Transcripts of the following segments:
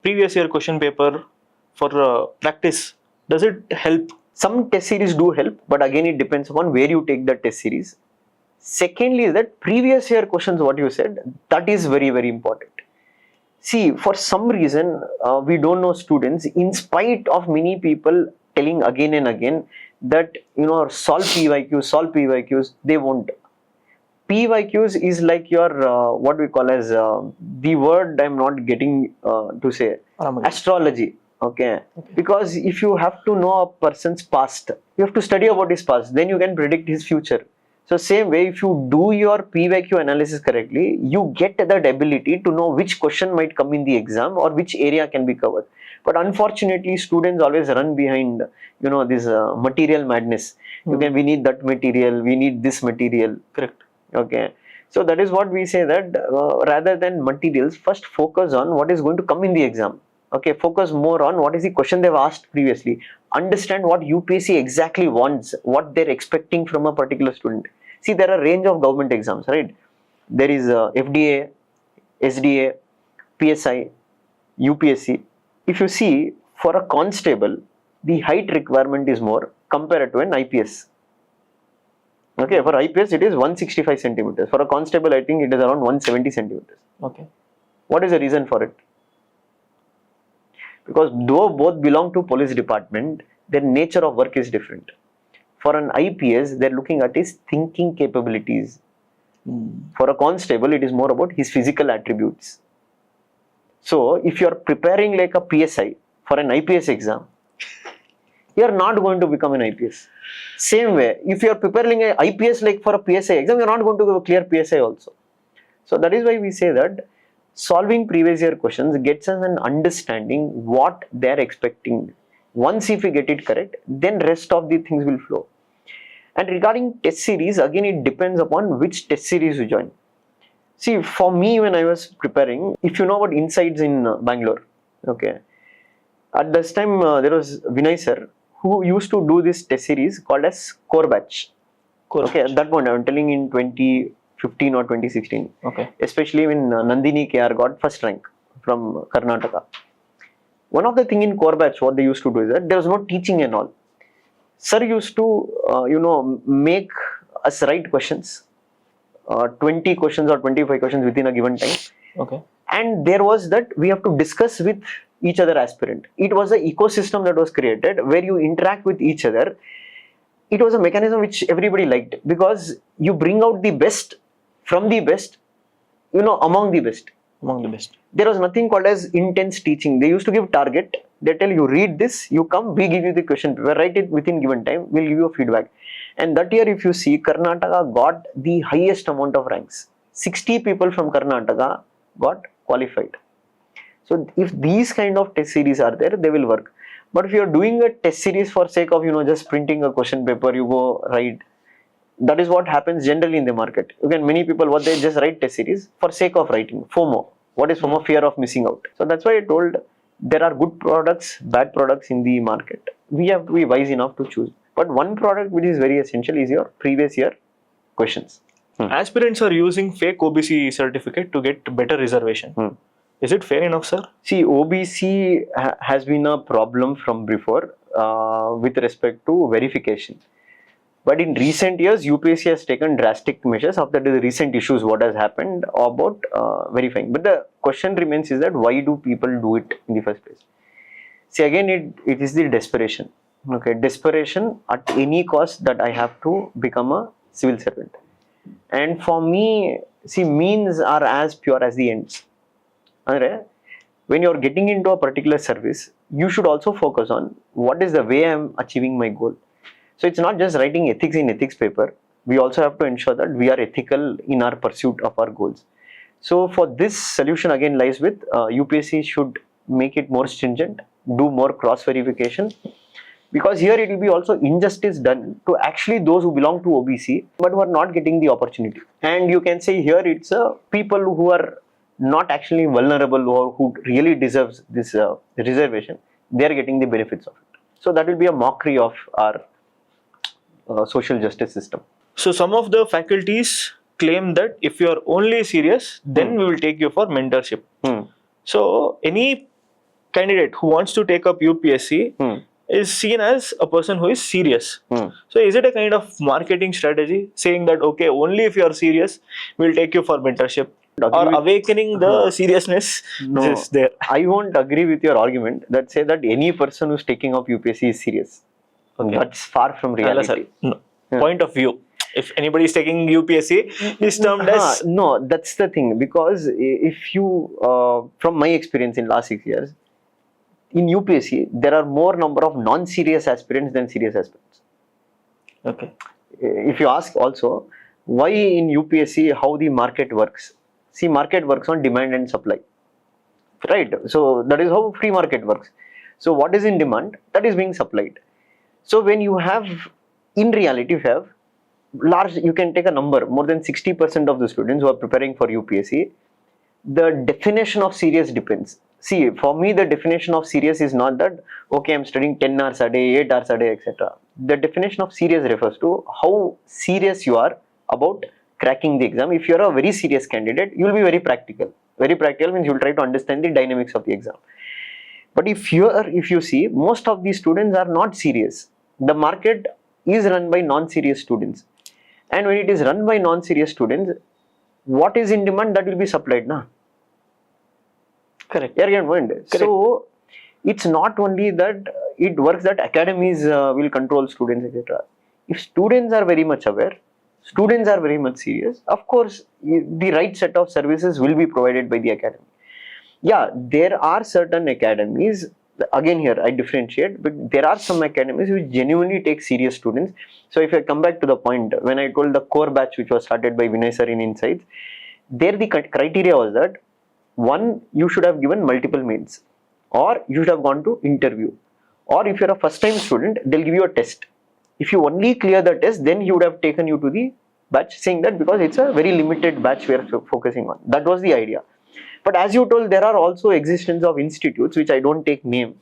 previous year question paper for practice, does it help? Some test series do help, but again it depends upon where you take the test series. Secondly is that previous year questions, what you said, that is very, very important. See, for some reason, we don't know students, in spite of many people telling again and again that, solve PYQs, they won't. PYQs is like your, what we call as, the word I'm not getting to say, astrology. Okay. Because if you have to know a person's past, you have to study about his past, then you can predict his future. So same way, if you do your PYQ analysis correctly, you get that ability to know which question might come in the exam or which area can be covered. But unfortunately, students always run behind, this material madness. We need that material, we need this material. Correct. Okay. So that is what we say, that rather than materials, first focus on what is going to come in the exam. Okay, focus more on what is the question they've asked previously. Understand what UPSC exactly wants, what they're expecting from a particular student. See, there are a range of government exams, right? There is FDA, SDA, PSI, UPSC. If you see, for a constable, the height requirement is more compared to an IPS. Okay, for IPS it is 165 centimeters. For a constable, I think it is around 170 centimeters. Okay. What is the reason for it? Because though both belong to police department, their nature of work is different. For an IPS, they're looking at his thinking capabilities. For a constable, it is more about his physical attributes. So, if you are preparing like a PSI for an IPS exam, you are not going to become an IPS. Same way, if you are preparing an IPS like for a PSI exam, you are not going to clear PSI also. So, that is why we say that solving previous year questions gets us an understanding what they are expecting. Once if we get it correct, then rest of the things will flow. And regarding test series, again it depends upon which test series you join. See, for me when I was preparing, if you know about Insights in Bangalore, okay, at this time there was Vinay sir who used to do this test series called as Core Batch. Okay, at that point I am telling in 2015 or 2016. Okay. Especially when Nandini KR got first rank from Karnataka. One of the thing in Core Batch, what they used to do is that there was no teaching and all. Sir used to, make us write questions, 20 questions or 25 questions within a given time. Okay. And there was that we have to discuss with each other aspirant. It was an ecosystem that was created where you interact with each other. It was a mechanism which everybody liked because you bring out the best from the best, among the best. Among the best. There was nothing called as intense teaching. They used to give target. They tell you read this, you come, we give you the question paper, write it within given time, we'll give you a feedback. And that year if you see, Karnataka got the highest amount of ranks. 60 people from Karnataka got qualified. So if these kind of test series are there, they will work. But if you are doing a test series for sake of, just printing a question paper, you go write. That is what happens generally in the market. Again, many people, what they just write test series for sake of writing, FOMO. What is FOMO? Fear of missing out. So that's why I told there are good products, bad products in the market. We have to be wise enough to choose. But one product which is very essential is your previous year questions. Aspirants are using fake OBC certificate to get better reservation. Is it fair enough, sir? See, OBC has been a problem from before with respect to verification. But in recent years, UPSC has taken drastic measures after the recent issues, what has happened about verifying. But the question remains is that why do people do it in the first place? See, again, it is the desperation. Okay, desperation at any cost that I have to become a civil servant. And for me, see, means are as pure as the ends. When you are getting into a particular service, you should also focus on what is the way I am achieving my goal. So it's not just writing ethics in ethics paper. We also have to ensure that we are ethical in our pursuit of our goals. So for this solution again lies with UPSC should make it more stringent, do more cross verification, because here it will be also injustice done to actually those who belong to OBC but who are not getting the opportunity. And you can say here it's people who are not actually vulnerable or who really deserves this reservation, they are getting the benefits of it. So that will be a mockery of our social justice system. So some of the faculties claim that if you are only serious, then we will take you for mentorship. So any candidate who wants to take up UPSC is seen as a person who is serious. So is it a kind of marketing strategy saying that okay, only if you are serious, we'll take you for mentorship, or awakening the seriousness is there? I won't agree with your argument that say that any person who's taking up UPSC is serious. Okay. That's far from reality. No. Point of view. If anybody is taking UPSC, is termed as no. That's the thing, because if you, from my experience in last 6 years, in UPSC there are more number of non-serious aspirants than serious aspirants. okay. If you ask also why in UPSC how the market works, see, market works on demand and supply, right? So that is how free market works. So what is in demand, that is being supplied. So when you have, in reality, if you have large, you can take a number, more than 60% of the students who are preparing for UPSC, the definition of serious depends. See, for me, the definition of serious is not that, okay, I'm studying 10 hours a day, 8 hours a day, etc. The definition of serious refers to how serious you are about cracking the exam. If you're a very serious candidate, you'll be very practical. Very practical means you'll try to understand the dynamics of the exam. But if you see, most of these students are not serious. The market is run by non-serious students. And when it is run by non-serious students, what is in demand, that will be supplied, na? Correct. So it's not only that it works that academies will control students, etc. If students are very much aware, students are very much serious, of course the right set of services will be provided by the academy. Yeah, there are certain academies, again here I differentiate, but there are some academies which genuinely take serious students. So if I come back to the point, when I told the core batch which was started by Vinay sir in Insights, there the criteria was that, one, you should have given multiple mains, or you should have gone to interview, or if you're a first time student, they'll give you a test. If you only clear the test, then he would have taken you to the batch, saying that because it's a very limited batch we are focusing on. That was the idea. But as you told, there are also existence of institutes which I don't take name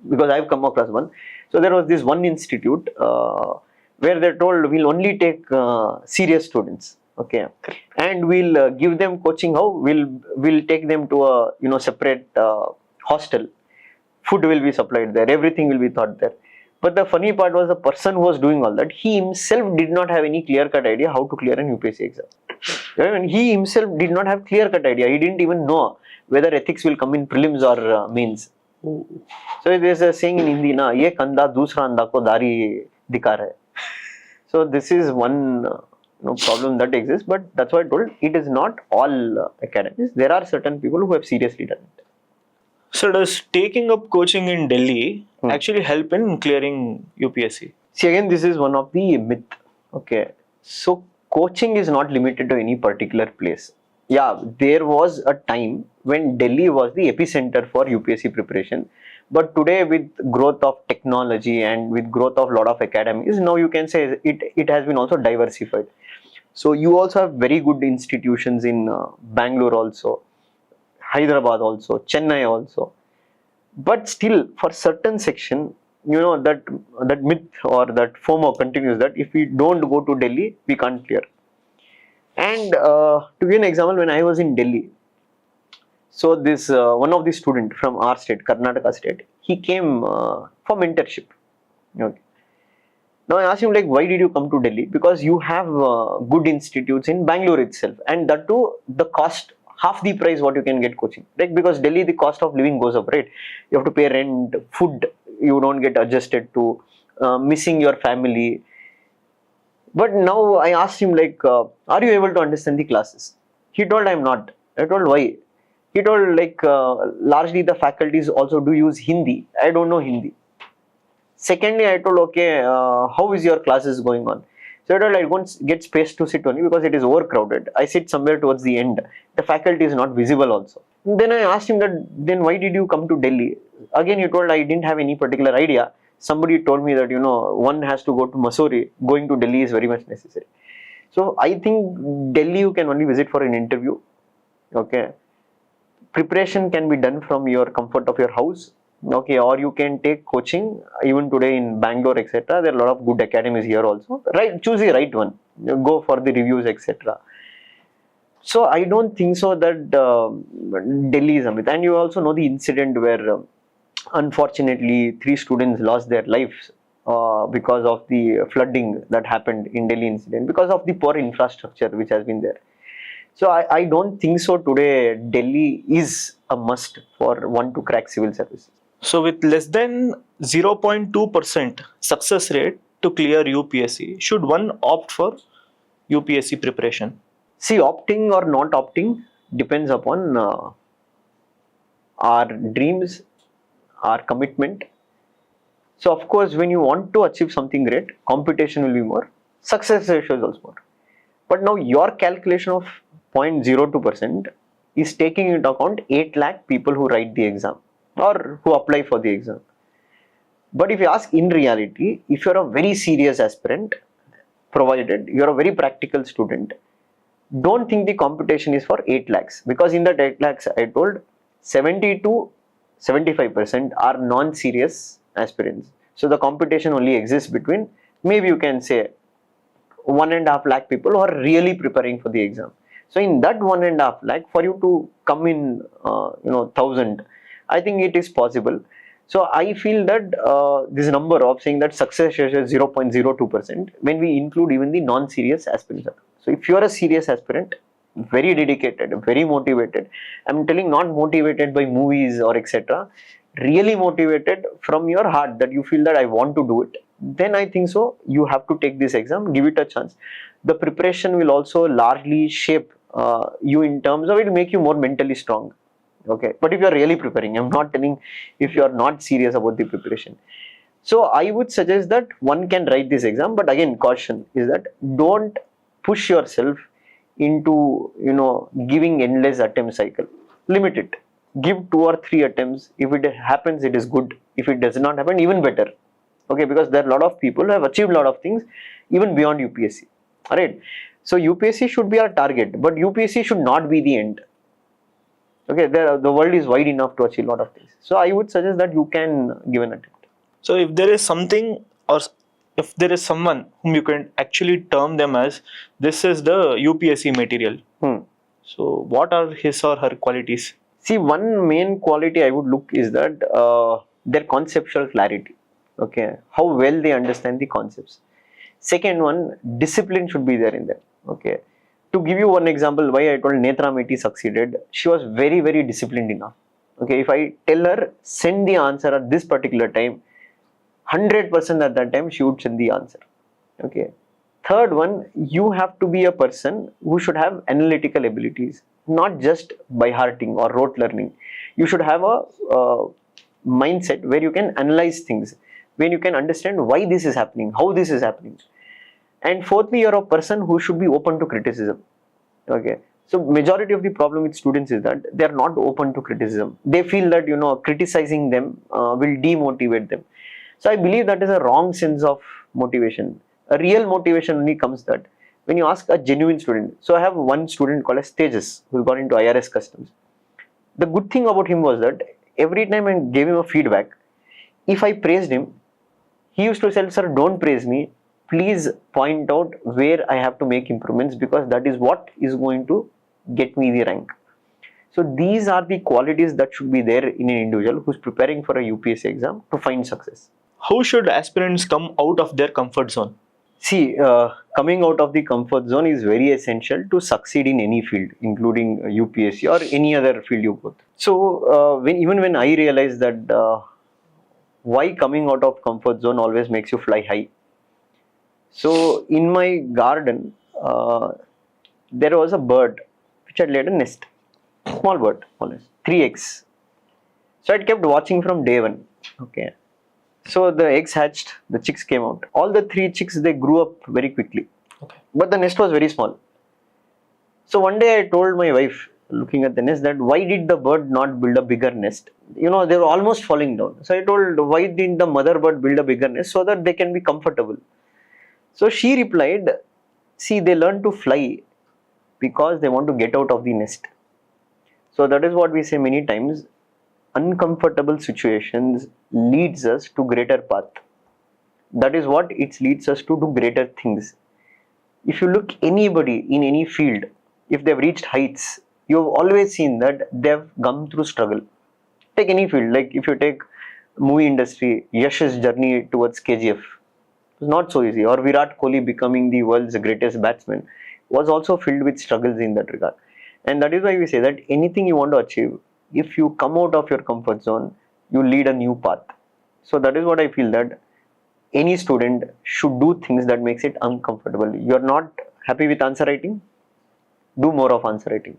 because I've come across one. So there was this one institute where they told we'll only take serious students, okay, and we'll give them coaching. How we'll take them to a separate hostel. Food will be supplied there. Everything will be taught there. But the funny part was the person who was doing all that, he himself did not have any clear-cut idea how to clear an UPSC exam. And he himself did not have clear-cut idea. He didn't even know whether ethics will come in prelims or mains. So there's a saying in Hindi, na, ye kanda dusra anda ko dari dikha raha hai. So this is one problem that exists, but that's why I told it is not all academies. There are certain people who have seriously done it. So does taking up coaching in Delhi actually help in clearing UPSC? See, again, this is one of the myth. Okay, so coaching is not limited to any particular place. Yeah, there was a time when Delhi was the epicenter for UPSC preparation. But today, with growth of technology and with growth of a lot of academies, now you can say it has been also diversified. So you also have very good institutions in Bangalore also, Hyderabad also, Chennai also. But still, for certain section, that myth or that FOMO continues that if we don't go to Delhi, we can't clear. And to give an example, when I was in Delhi, so this one of the student from our state, Karnataka state, he came for mentorship. Okay. Now I asked him, like, why did you come to Delhi? Because you have good institutes in Bangalore itself, and that too, the cost, half the price what you can get coaching. Like, because Delhi, the cost of living goes up, right? You have to pay rent, food, you don't get adjusted to, missing your family. But now I asked him, like, are you able to understand the classes? He told, I'm not. I told, why? He told, like, largely the faculties also do use Hindi. I don't know Hindi. Secondly, I told, okay, how is your classes going on? So I told, I don't get space to sit only because it is overcrowded. I sit somewhere towards the end. The faculty is not visible also. Then I asked him that, then why did you come to Delhi? Again, he told, I didn't have any particular idea. Somebody told me that, one has to go to Mussoorie. Going to Delhi is very much necessary. So I think Delhi you can only visit for an interview. Okay. Preparation can be done from your comfort of your house. Okay, or you can take coaching even today in Bangalore, etc. There are a lot of good academies here also. Right, choose the right one. Go for the reviews, etc. So I don't think so that Delhi is a myth. And you also know the incident where unfortunately 3 students lost their lives because of the flooding that happened in Delhi incident, because of the poor infrastructure which has been there. So I don't think so today Delhi is a must for one to crack civil services. So with less than 0.2% success rate to clear UPSC, should one opt for UPSC preparation? See, opting or not opting depends upon our dreams, our commitment. So of course, when you want to achieve something great, competition will be more, success ratio is also more. But now your calculation of 0.02% is taking into account 8 lakh people who write the exam or who apply for the exam. But if you ask in reality, if you're a very serious aspirant, provided you're a very practical student, don't think the competition is for 8 lakhs, because in that 8 lakhs I told 70 to 75% are non-serious aspirants. So the competition only exists between, maybe you can say, 1.5 lakh people who are really preparing for the exam. So in that 1.5 lakh, for you to come in 1,000, I think it is possible. So I feel that this number of saying that success rate is 0.02% when we include even the non-serious aspirants. So if you are a serious aspirant, very dedicated, very motivated, I'm telling not motivated by movies or etc., really motivated from your heart that you feel that I want to do it, then I think so you have to take this exam, give it a chance. The preparation will also largely shape you in terms of, it will make you more mentally strong. Okay, but if you are really preparing, I'm not telling if you are not serious about the preparation. So I would suggest that one can write this exam, but again, caution is that don't push yourself into giving endless attempt cycle. Limit it. Give 2 or 3 attempts. If it happens, it is good. If it does not happen, even better. Okay, because there are a lot of people who have achieved a lot of things even beyond UPSC. Alright. So UPSC should be our target, but UPSC should not be the end. Okay, the world is wide enough to achieve a lot of things. So I would suggest that you can give an attempt. So if there is something, or if there is someone whom you can actually term them as, this is the UPSC material. So what are his or her qualities? See, one main quality I would look is that their conceptual clarity. Okay, how well they understand the concepts. Second one, discipline should be there in them. Okay, to give you one example why I told Netra Meti succeeded, she was very, very disciplined enough. Okay, if I tell her send the answer at this particular time, 100% at that time she would send the answer. Okay. Third one, you have to be a person who should have analytical abilities, not just by hearting or rote learning. You should have a mindset where you can analyze things, when you can understand why this is happening, how this is happening. And fourthly, you're a person who should be open to criticism. Okay. So majority of the problem with students is that they are not open to criticism. They feel that criticizing them will demotivate them. So I believe that is a wrong sense of motivation. A real motivation only comes that when you ask a genuine student. So I have one student called as Tejas who got into IRS customs. The good thing about him was that every time I gave him a feedback, if I praised him, he used to say, sir, don't praise me. Please point out where I have to make improvements, because that is what is going to get me the rank. So these are the qualities that should be there in an individual who is preparing for a UPSC exam to find success. How should aspirants come out of their comfort zone? See, coming out of the comfort zone is very essential to succeed in any field, including UPSC or any other field you put. So, even when I realized that why coming out of comfort zone always makes you fly high. So, in my garden, there was a bird which had laid a nest, small bird, almost 3 eggs. So, I kept watching from day one. Okay. So the eggs hatched, the chicks came out. All the 3 chicks, they grew up very quickly. Okay. But the nest was very small. So one day I told my wife, looking at the nest, that why did the bird not build a bigger nest? They were almost falling down. So I told, why didn't the mother bird build a bigger nest so that they can be comfortable? So she replied, see, they learn to fly because they want to get out of the nest. So that is what we say many times. Uncomfortable situations leads us to greater path. That is what it leads us to do greater things. If you look anybody in any field, if they've reached heights, you've always seen that they've gone through struggle. Take any field, like if you take movie industry, Yash's journey towards KGF was not so easy, or Virat Kohli becoming the world's greatest batsman was also filled with struggles in that regard. And that is why we say that anything you want to achieve, if you come out of your comfort zone, you lead a new path. So that is what I feel, that any student should do things that makes it uncomfortable. You're not happy with answer writing, do more of answer writing.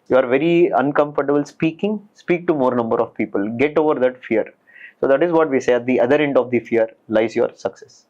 You are very uncomfortable speaking, speak to more number of people, get over that fear. So that is what we say, at the other end of the fear lies your success.